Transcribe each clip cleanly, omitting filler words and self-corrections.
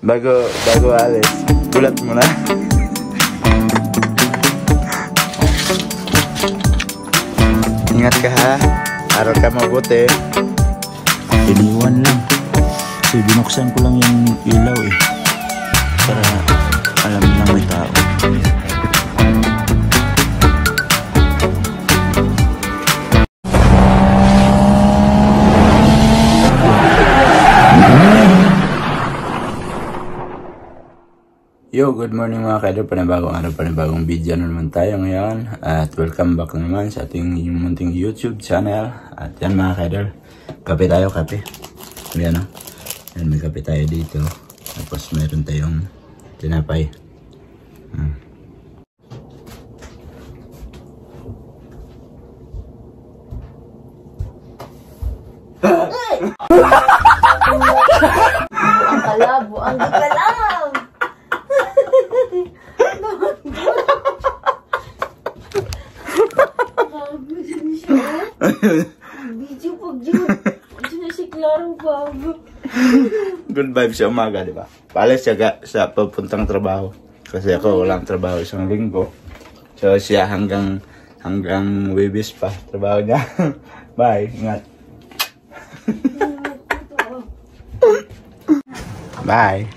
bago alis, gulat mo na. Ingat ka ha, aral ka mabuti. Iniwan lang kasi binuksan ko lang yung ilaw para alam lang may tao. Yo, good morning mga kaidol, panibagong araw, panibagong video na naman tayo ngayon. At welcome back naman sa ating munting YouTube channel. At yan mga kaidol, kape tayo, kape. Yan o, yan, may kape tayo dito. Tapos meron tayong tinapay. Ang kalabo, ang kalab! Bago siya. Video pag dyan si Clarong bago. Good vibes sa umaga, di ba? Palis siya sa papuntang trabaho. Kasi ako walang trabaho isang linggo. So siya hanggang Webis pa trabaho niya. Bye, ingat. Bye.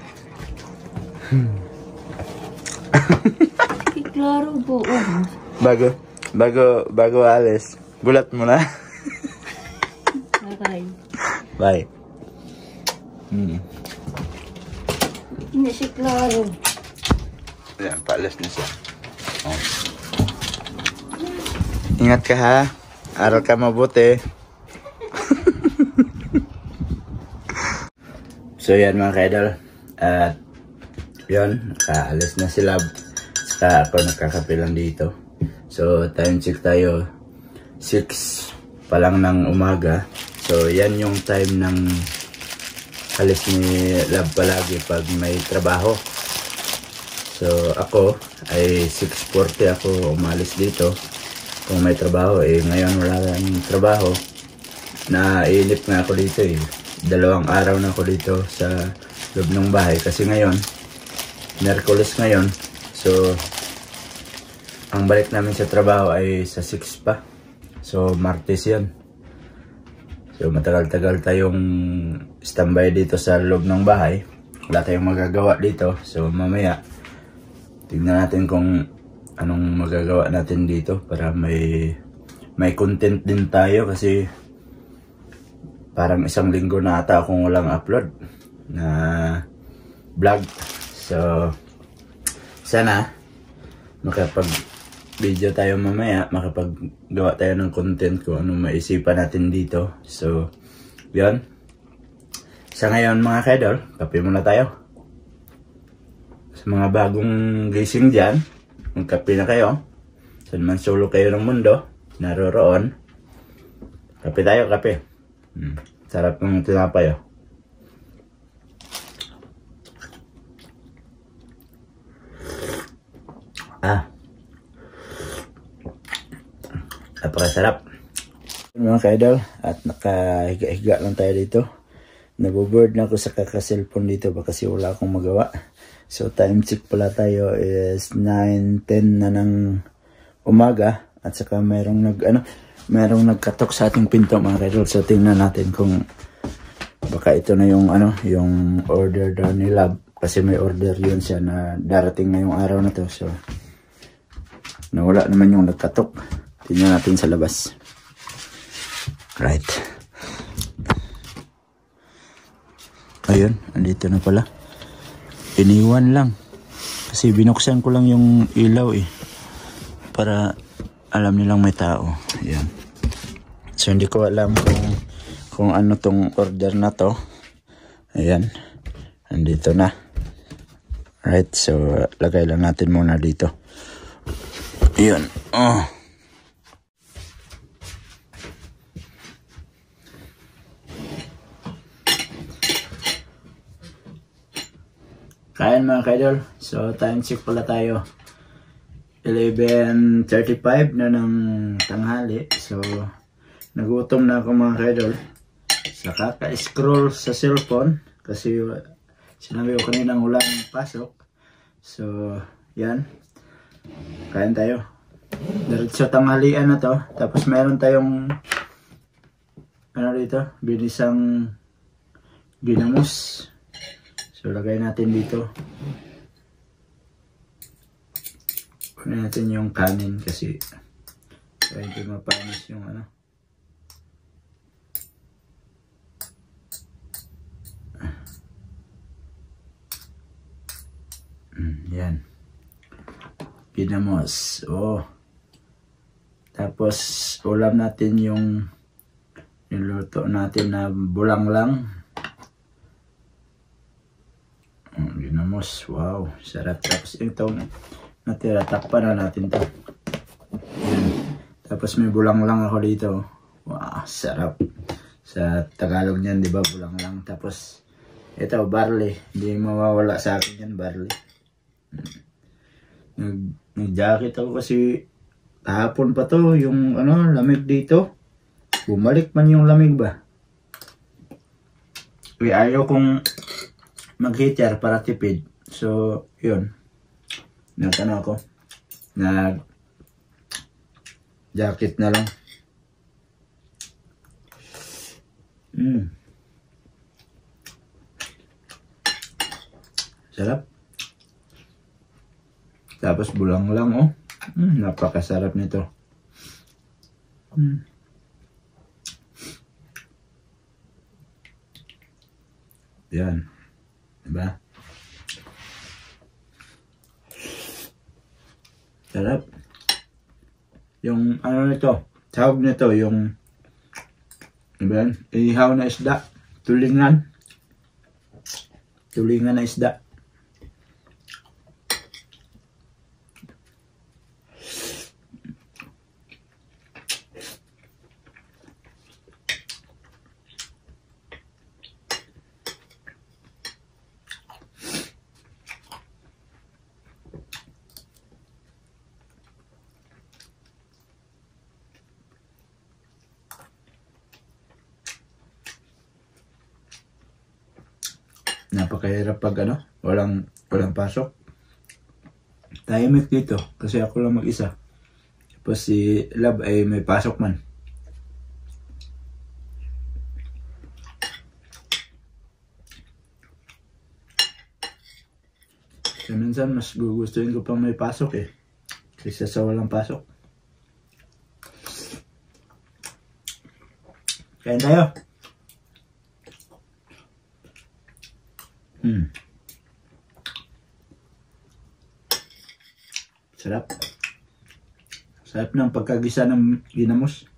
Si Clarong po. Bago alis. Gulat mo na. Bye. Bye. Hindi si Clarong. Ayan, paalis na siya. Oh. Ingat ka ha. Aral ka mabuti. So yan mga kaidol. At yun, nakaalis na sila. Saka ako nakakape lang dito. So time check tayo. 6 pa lang ng umaga. So yan yung time ng alis ni Love palagi pag may trabaho. So ako ay 6:40 ako umalis dito kung may trabaho. Ngayon wala nang trabaho. Nainip nga ako dito 2 araw na ako dito sa loob ng bahay kasi ngayon Miyerkules ngayon. So ang balik namin sa trabaho ay sa 6 pa. So Martes yan. So matagal-tagal tayong standby dito sa loob ng bahay. Wala tayong magagawa dito. So mamaya tignan natin kung anong magagawa natin dito para may content din tayo kasi parang 1 linggo na ata akong walang upload na vlog. So sana makapag video tayo mamaya, makapaggawa tayo ng content kung anong maisipan natin dito. So yun, sa ngayon mga kaidol, kape muna tayo. Sa mga bagong gising dyan, magkape na kayo. Saan man solo kayo ng mundo naroroon, kape tayo, kape. Sarap ng tinapay. Napakasarap mga kaidol. At nakahiga-higa lang tayo dito. Naboboard na ako sa kaka-cellphone dito kasi wala akong magawa. So time check pala tayo is 9:10 na ng umaga. At saka merong nagkatok sa ating pinto mga kaidol. So tingnan natin kung baka ito na yung yung order daw ni Love. Kasi may order yun siya na darating ngayong araw na to. So nawala naman yung nagkatok. Tingnan natin sa labas. Right. Ayun, andito na pala. Iniwan lang kasi binuksan ko lang yung ilaw para alam nilang may tao. Ayan. So hindi ko alam kung ano tong order na to. Ayan. Andito na. Right, so lagay lang natin muna dito. Ayan. Kain mga kaidol. So time check pala tayo. 11:35 na ng tanghali. So nagutom na ako mga kaidol. Sa kaka-scroll sa cellphone kasi Sinabi ko kanina ulang pasok. So, yan. Kain tayo. Diretso tanghalian na to. Tapos meron tayong ano dito? Binisang ginamos. So, lagay natin dito. Kunin natin yung kanin kasi kaya hindi mapanis yung ano. Yan. Ginamos. Oh. Tapos ulam natin yung niluto natin na bulang lang. Ginamos. Wow. Sarap. Tapos ito natira. Takpan na natin to. Yan. Tapos may bulang lang ako dito. Wow. Sarap. Sa Tagalog niyan, di ba? Bulang lang. Tapos ito, barley. Hindi mawawala sa akin yan, barley. Nag-jacket ako kasi kahapon pa to yung ano lamig dito. Bumalik man yung lamig ba. Ayaw kong mag-heater para tipid. So yun. Nagano ako. Jacket na lang. Sarap. Tapos bulang lang oh. Napakasarap nito. Yan. Diba? Sarap. Yung ano nito, tawag nito yung diba? Ihaw na isda. Tulingan. Tulingan na isda. Napakahirap pag ano, walang pasok. Tahimik dito kasi ako lang mag-isa. Tapos si Love ay may pasok man. Kaya minsan mas gugustuhin ko pang may pasok eh. Kaysa sa walang pasok. Kain tayo. Sarap. Sarap ng pagkagisa ng ginamos.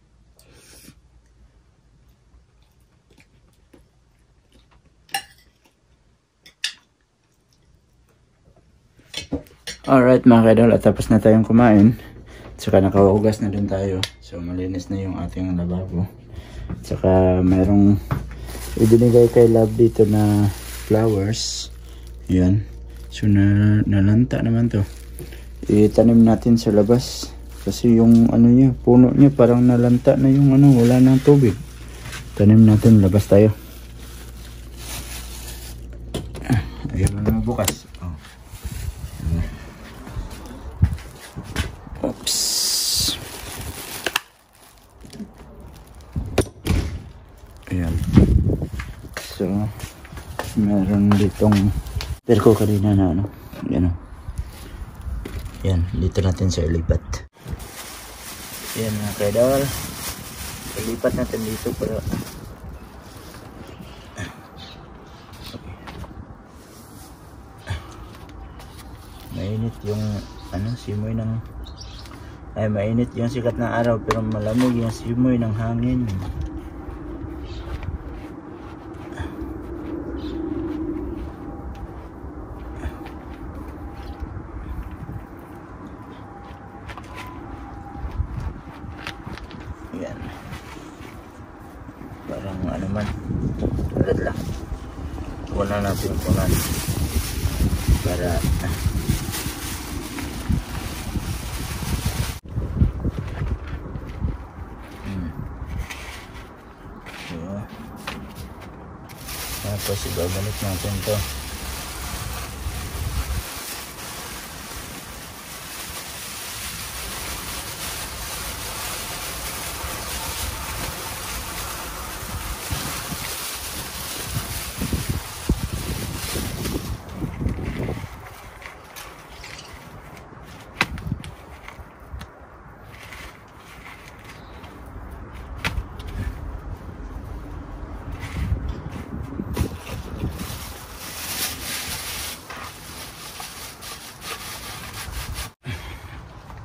Alright mga kaidol, at tapos na tayong kumain. Tsaka nakahugas na din tayo. So malinis na yung ating lababo. Tsaka mayroong ibinigay kay Love dito na flowers. Yan. So nalanta naman to. Itanim natin sa labas. Kasi yung ano niya, puno niya parang nalanta na yung ano, wala nang tubig. Tanim natin, labas tayo. Ayun na bukas. Oh. Oops. Ayan. So meron ditong perko kanina na ano. Yan o. Yan, dito natin sa ilipat. Yan mga kaidol. Ilipat natin dito para mainit yung ano, simoy ng mainit yung sikat ng araw pero malamig yung simoy ng hangin. Yan. Parang ano man. Agad lang. Kuna natin kunan. Para so, tapos ibabalik natin to.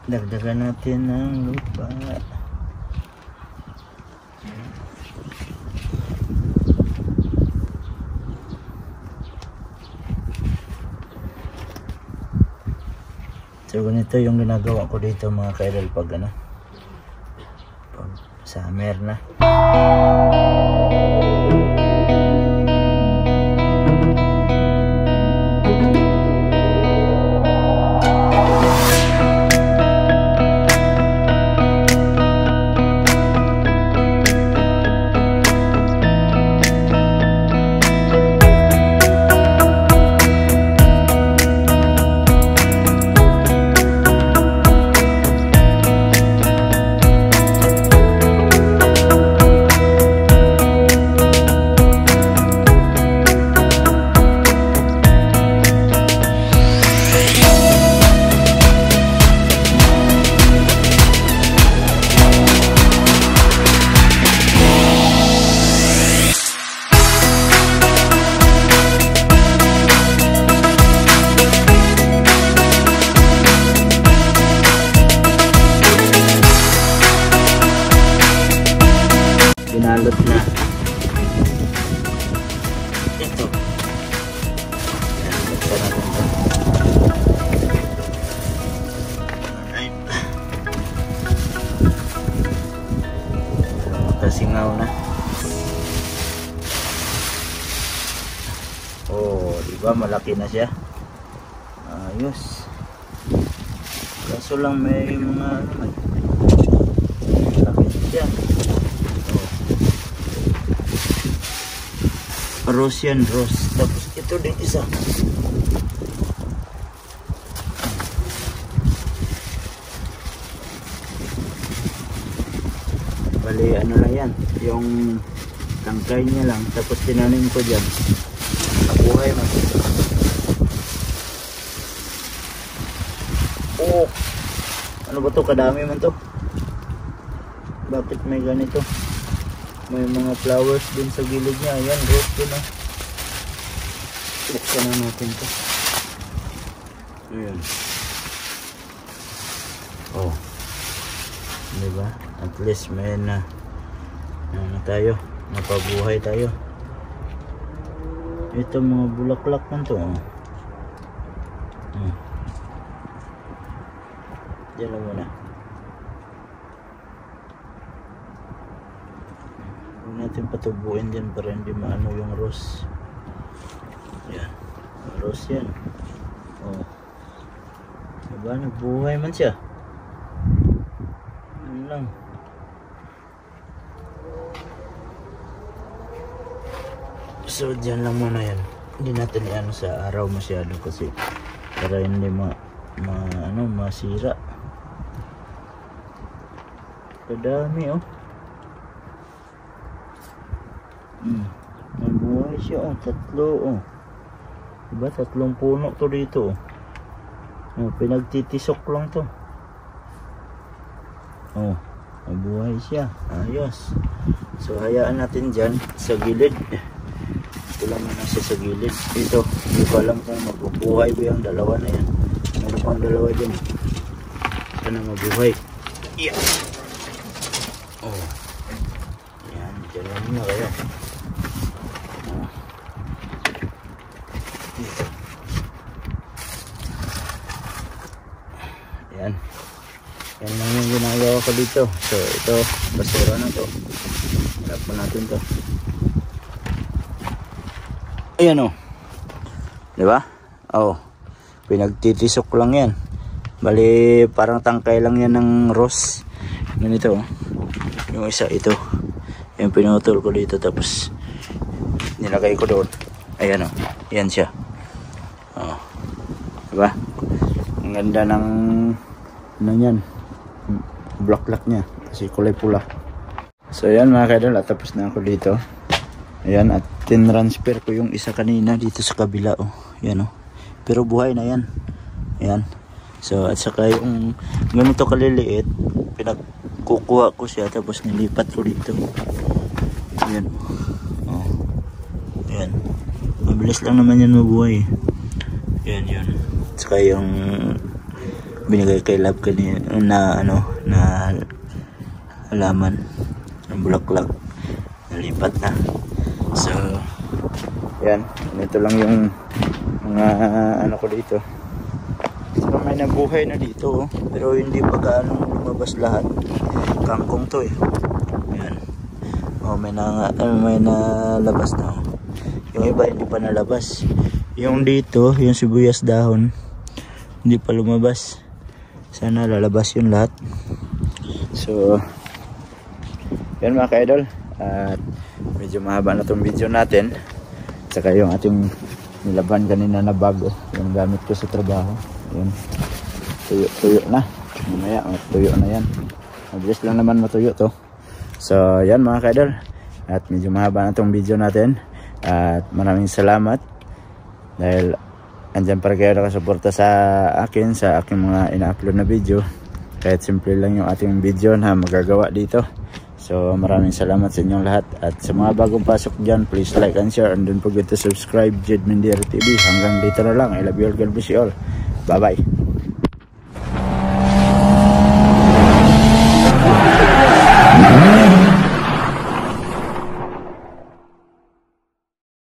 Dagdagan natin ng lupa. So ganito yung ginagawa ko dito mga kaidol pag ano, pag summer na. Binalot na ito. Yan, buksan natin ito. Alright, makasingaw na. Oh, diba malaki na siya. Ayos. Kaso lang may mga malaki siya. Rose yan, rose. Tapos ito din isa. Bali ano lang yan, yung tangkay niya lang. Tapos tinanim ko dyan. Nabuhay man. Oh, ano ba to? Kadami man to. Bakit may ganito? May mga flowers din sa gilid niya. Ayan, rose din ah. Buksan na natin to. Ayan. Oh. Diba? At least may na tayo. Napabuhay tayo. Ito mga bulaklak man to. Oh. Diyan lang muna. Natin patubuin din para hindi maano yung rose. Yan, rose yan. Oh, diba nagbuhay man siya. Yan lang. So dyan lang muna yan. Hindi natin ano sa araw masyado kasi para hindi masira. Kadami oh. Nabuhay siya oh, tatlo oh. Diba, tatlong puno to dito oh. Oh, pinagtitisok lang to. Oh, nabuhay siya. Ayos. So hayaan natin dyan sa gilid. Ito lang na siya sa gilid. Ito, hindi ko alam kung mabubuhay ba yung dalawa na yan. Meron pang dalawa dyan. Ito na mabuhay. Yeah. Oh, yan, dyan lang na kaya. Yan. Yan lang yung ginagawa ko dito. So ito, basura na to. Harap pa natin to. Ayan o. Diba? Oh, pinagtitisok lang yan. Bali parang tangkay lang yan ng rose. Ganito oh. Yung isa ito. Yung pinutol ko dito tapos nilagay ko doon. Ayan o. Yan siya. Oh. Diba? Ang ganda ng ano yan, bulaklak niya kasi kulay pula. So ayan mga kaidol, tapos na ako dito. Ayan, at tinransfer ko yung isa kanina dito sa kabila oh. Yan oh. Pero buhay na yan. Ayan. So at saka yung ganito kaliliit, pinagkukuha ko siya tapos nilipat ko dito. Ayan. Oh. Ayan. Mabilis lang naman yan mabuhay. Ayan yun. At saka yung binigay kay Love kanina na halaman ng bulaklak, nalipat na. So yan, ito lang yung mga ano ko dito. So may nabuhay na dito, pero hindi pa gaano lumabas lahat. Kangkong to eh. Yan. May nalabas na. Yung iba hindi pa nalabas. Yung dito, yung sibuyas dahon, hindi pa lumabas. Sana lalabas yun lahat. So yan mga ka-idol. At medyo mahaba na tong video natin. Saka yung ating nilaban kanina na bago, yung gamit ko sa trabaho. Yan. Tuyo na. Mamaya tuyo na yan. Mabilis lang naman matuyo to. So yan mga ka-idol. At medyo mahaba na tong video natin. At maraming salamat dahil andyan para kayo nakasuporta sa akin, sa aking mga ina-upload na video. Kahit simple lang yung ating video na magagawa dito. So maraming salamat sa inyong lahat. At sa mga bagong pasok dyan, please like and share. And don't forget to subscribe, Jed Mendiro TV. Hanggang dito na lang. I love you all. God bless you all. Bye bye.